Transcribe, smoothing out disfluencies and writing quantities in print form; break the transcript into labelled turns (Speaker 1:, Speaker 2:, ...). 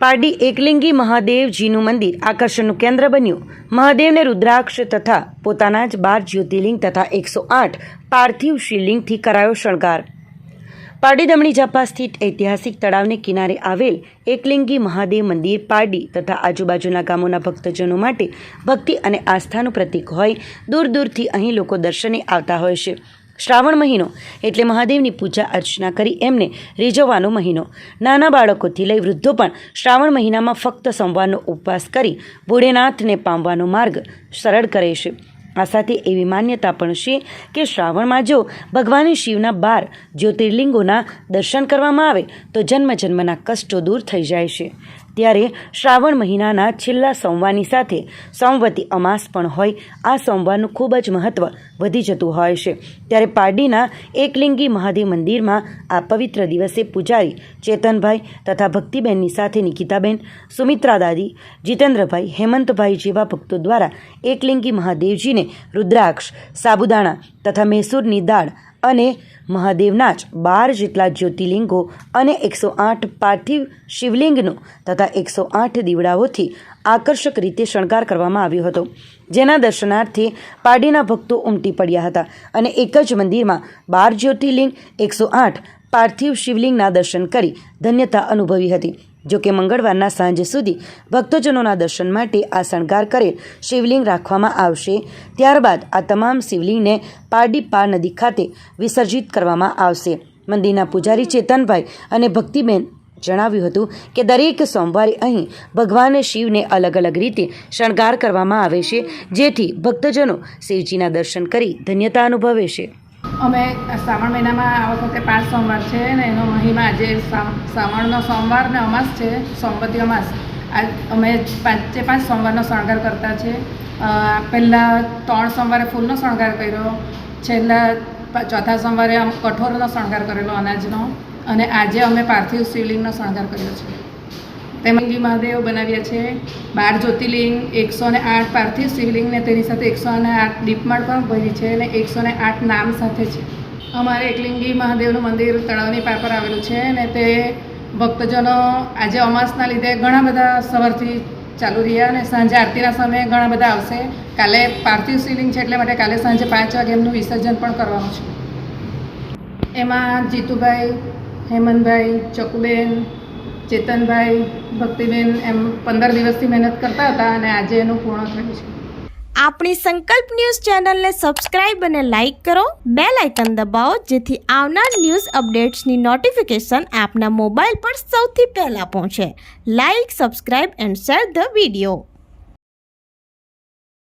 Speaker 1: પારડી એકલિંગી મહાદેવજીનું મંદિર આકર્ષણનું કેન્દ્ર બન્યું। મહાદેવને રુદ્રાક્ષ તથા પોતાના જ 12 જ્યોતિર્લિંગ તથા 108 પાર્થિવ શિવલિંગથી કરાયો શણગાર। પારડી દમણી ઝાપા સ્થિત ઐતિહાસિક તળાવને કિનારે આવેલ એકલિંગી મહાદેવ મંદિર પારડી તથા આજુબાજુના ગામોના ભક્તજનો માટે ભક્તિ અને આસ્થાનું પ્રતીક હોય દૂર દૂરથી અહીં લોકો દર્શને આવતા હોય છે। શ્રાવણ મહિનો એટલે મહાદેવની પૂજા અર્ચના કરી એમને રીઝવવાનો મહિનો। નાના બાળકોથી લઈ વૃદ્ધો પણ શ્રાવણ મહિનામાં ફક્ત સોમવારનો ઉપવાસ કરી ભોળેનાથને પામવાનો માર્ગ સરળ કરે છે। આ સાથે એવી માન્યતા પણ છે કે શ્રાવણમાં જો ભગવાન શિવના 12 જ્યોતિર્લિંગોના દર્શન કરવામાં આવે તો જન્મ જન્મના કષ્ટો દૂર થઈ જાય છે। ત્યારે શ્રાવણ મહિનાના છેલ્લા સોમવારની સાથે સોમવતી અમાસ પણ હોય આ સોમવારનું ખૂબ જ મહત્ત્વ વધી જતું હોય છે। ત્યારે પારડીના એકલિંગી મહાદેવ મંદિરમાં આ પવિત્ર દિવસે પૂજારી ચેતનભાઈ તથા ભક્તિબેનની સાથે નિકિતાબેન, સુમિત્રા દાદી, જીતેન્દ્રભાઈ, હેમંતભાઈ જેવા ભક્તો દ્વારા એકલિંગી મહાદેવજીને રુદ્રાક્ષ, સાબુદાણા તથા મૈસૂરની દાળ અને મહાદેવના જ 12 જેટલા જ્યોતિર્લિંગો અને 108 પાર્થિવ શિવલિંગનો તથા 108 દીવડાઓથી આકર્ષક રીતે શણગાર કરવામાં આવ્યો હતો, જેના દર્શનાર્થે પારડીના ભક્તો ઉમટી પડ્યા હતા અને એક જ મંદિરમાં 12 જ્યોતિર્લિંગ, 108 પાર્થિવ શિવલિંગના દર્શન કરી ધન્યતા અનુભવી હતી। જોકે મંગળવારના સાંજ સુધી ભક્તજનોના દર્શન માટે આ શણગાર કરેલ શિવલિંગ રાખવામાં આવશે। ત્યારબાદ આ તમામ શિવલિંગને પારડી પાર નદી ખાતે વિસર્જિત કરવામાં આવશે। મંદિરના પૂજારી ચેતનભાઈ અને ભક્તિબેન જણાવ્યું હતું કે દરેક સોમવારે અહીં ભગવાન શિવને અલગ અલગ રીતે શણગાર કરવામાં આવે છે, જેથી ભક્તજનો શિવજીના દર્શન કરી ધન્યતા અનુભવે છે।
Speaker 2: અમે શ્રાવણ મહિનામાં આ વખતે 5 સોમવાર છે ને એનો મહિમા આજે શ્રાવણનો સોમવાર ને અમાસ છે, સોમવતી અમાસ। અમે 5 સોમવારનો શણગાર કરતા છે। પહેલાં 3 સોમવારે ફૂલનો શણગાર કર્યો, છેલ્લા ચોથા સોમવારે કઠોરનો શણગાર કરેલો અનાજનો, અને આજે અમે પાર્થિવ શિવલિંગનો શણગાર કર્યો છે। તેમાં મહાદેવ બનાવ્યા છે, 12 જ્યોતિર્લિંગ, 108 પાર્થિવ શિવલિંગ ને તેની સાથે 108 દીપમાળ પણ ભરી છે અને 108 નામ સાથે છે। અમારે એકલિંગી મહાદેવનું મંદિર તળાવની પાર પર આવેલું છે ને તે ભક્તજનો આજે અમાસના લીધે ઘણા બધા સવારથી ચાલુ રહ્યા અને સાંજે આરતીના સમયે ઘણા બધા આવશે। કાલે પાર્થિવ શિવલિંગ છે એટલે માટે કાલે સાંજે 5 વાગે એમનું વિસર્જન પણ કરવાનું છે। એમાં જીતુભાઈ, હેમંતભાઈ, ચકુબેન, ચેતનભાઈ, ભક્તિબેન એમ 15 દિવસથી મહેનત કરતા હતા અને આજે એનું પૂર્ણ થયું છે।
Speaker 3: આપણી સંકલ્પ ન્યૂઝ ચેનલને સબસ્ક્રાઇબ અને લાઇક કરો, બેલ આઇકન દબાવો જેથી આવનાર ન્યૂઝ અપડેટ્સની નોટિફિકેશન આપના મોબાઈલ પર સૌથી પહેલાં પહોંચે। Like, subscribe and share the video.